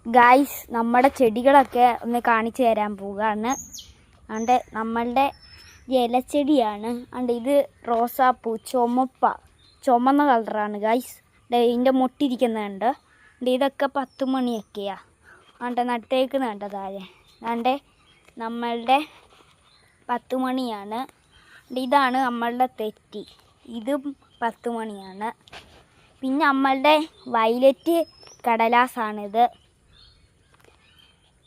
Guys നമ്മുടെ ചെടികളൊക്കെ ഒന്ന് കാണിച്ചു തരാൻ പോവുകയാണ്. അതുകൊണ്ട് നമ്മളുടെ ഇലച്ചെടിയാണ്. അതുകൊണ്ട് ഇത് റോസാപ്പൂ ചുമന്ന കളറാണ് ഗായ്സ്. ഇതിൻ്റെ മുട്ടിരിക്കുന്നുണ്ട്. ഇതൊക്കെ 10 മണിയൊക്കെയാണ്. അതുകൊണ്ട് നട്ടേക്കുന്നുണ്ട് താഴെ. അതുകൊണ്ട് നമ്മളുടെ 10 മണിയാണ്. ഇതാണ് നമ്മളുടെ തെറ്റി. ഇതും 10 മണിയാണ്. പിന്നെ നമ്മളുടെ വയലറ്റ് കടലാസാണിത്.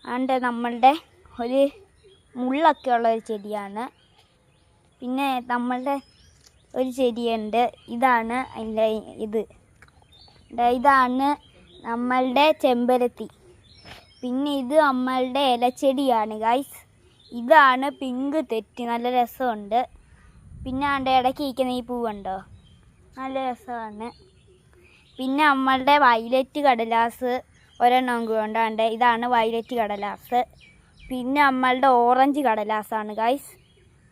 അതുകൊണ്ട് നമ്മളുടെ ഒരു മുള്ളൊക്കെ ഉള്ളൊരു ചെടിയാണ്. പിന്നെ നമ്മളുടെ ഒരു ചെടിയുണ്ട്. ഇതാണ് അതിൻ്റെ ഇതാണ് നമ്മളുടെ ചെമ്പരത്തി. പിന്നെ ഇത് നമ്മളുടെ ഇലച്ചെടിയാണ് ഗൈസ്. ഇതാണ് പിങ്ക് തെറ്റി, നല്ല രസമുണ്ട്. പിന്നെ അതിൻ്റെ ഇടയ്ക്ക് ഇരിക്കുന്ന ഈ പൂവുണ്ടോ, നല്ല രസമാണ്. പിന്നെ നമ്മളുടെ വയലറ്റ് കടലാസ് ഒരെണ്ണം കൊണ്ടാണ്ട്. ഇതാണ് വയലറ്റ് കടലാസ്. പിന്നെ നമ്മളുടെ ഓറഞ്ച് കടലാസാണ് ഗൈസ്.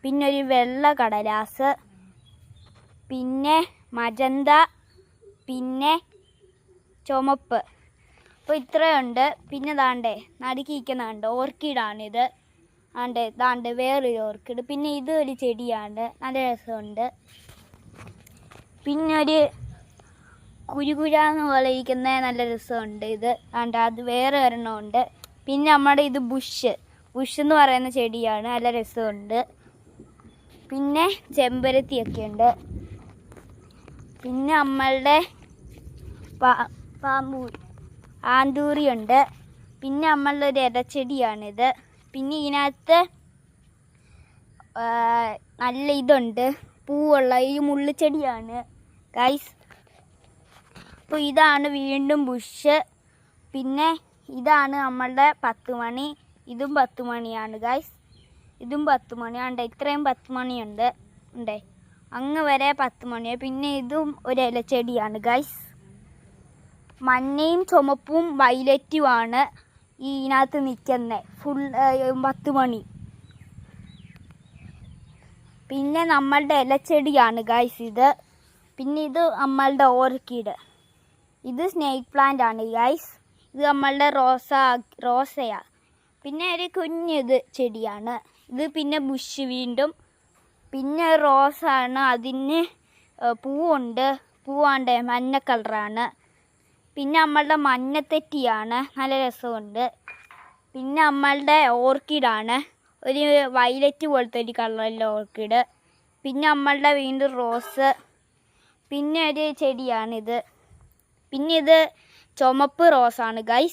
പിന്നെ ഒരു വെള്ള കടലാസ്, പിന്നെ മജന്ത, പിന്നെ ചുമപ്പ്. അപ്പോൾ ഇത്രയുണ്ട്. പിന്നെ ദാണ്ടേ നടുക്കിരിക്കുന്നുണ്ട് ഓർക്കിഡാണിത്. ദാണ്ട് വേറൊരു ഓർക്കിഡ്. പിന്നെ ഇതൊരു ചെടിയാണ്, നല്ല രസമുണ്ട്. പിന്നെ ഒരു കുരുകുരാന്ന് പോലെ ഇരിക്കുന്ന നല്ല രസമുണ്ട്. ഇത് അത് വേറെ ഒരെണ്ണമുണ്ട്. പിന്നെ നമ്മുടെ ഇത് ബുഷ് എന്ന് പറയുന്ന ചെടിയാണ്, നല്ല രസമുണ്ട്. പിന്നെ ചെമ്പരത്തിയൊക്കെ ഉണ്ട്. പിന്നെ നമ്മളുടെ ആന്തൂറിയുണ്ട്. പിന്നെ നമ്മളുടെ ഒരു ഇലച്ചെടിയാണിത്. പിന്നെ ഇതിനകത്ത് നല്ല ഇതുണ്ട്, പൂവുള്ള ഈ മുള്ളുചെടിയാണ് ഗൈസ്. അപ്പോൾ ഇതാണ് വീണ്ടും ബുഷ്. പിന്നെ ഇതാണ് നമ്മളുടെ 10 മണി. ഇതും 10 മണിയാണ് ഗൈസ്. ഇതും 10 മണിയുണ്ട്. ഇത്രയും 10 മണിയുണ്ട്. അങ്ങ് വരെ 10 മണിയാണ്. പിന്നെ ഇതും ഒരു ഇലച്ചെടിയാണ് ഗൈസ്. മഞ്ഞയും ചുമപ്പും വയലറ്റുമാണ് ഇതിനകത്ത് നിൽക്കുന്നത്. ഫുൾ 10 മണി. പിന്നെ നമ്മളുടെ ഇലച്ചെടിയാണ് ഗൈസ് ഇത്. പിന്നെ ഇത് നമ്മളുടെ ഓർക്കിഡ്. ഇത് സ്നേക്ക് പ്ലാന്റ് ആണ് ഗൈസ്. ഇത് നമ്മളുടെ റോസയാണ്. പിന്നെ ഒരു കുഞ്ഞിത് ചെടിയാണ് ഇത്. പിന്നെ ബുഷ് വീണ്ടും. പിന്നെ റോസാണ്, അതിന് പൂവുണ്ട്. പൂവാണ്ട് മഞ്ഞ കളറാണ്. പിന്നെ നമ്മളുടെ മഞ്ഞത്തെറ്റിയാണ്, നല്ല രസമുണ്ട്. പിന്നെ നമ്മളുടെ ഓർക്കിഡാണ്, ഒരു വയലറ്റ് പോലത്തെ ഒരു കളറിലെ ഓർക്കിഡ്. പിന്നെ നമ്മളുടെ വീണ്ടും റോസ്. പിന്നെ ഒരു ചെടിയാണിത്. പിന്നെ ഇത് ചുമപ്പ് റോസാണ് ഗൈസ്.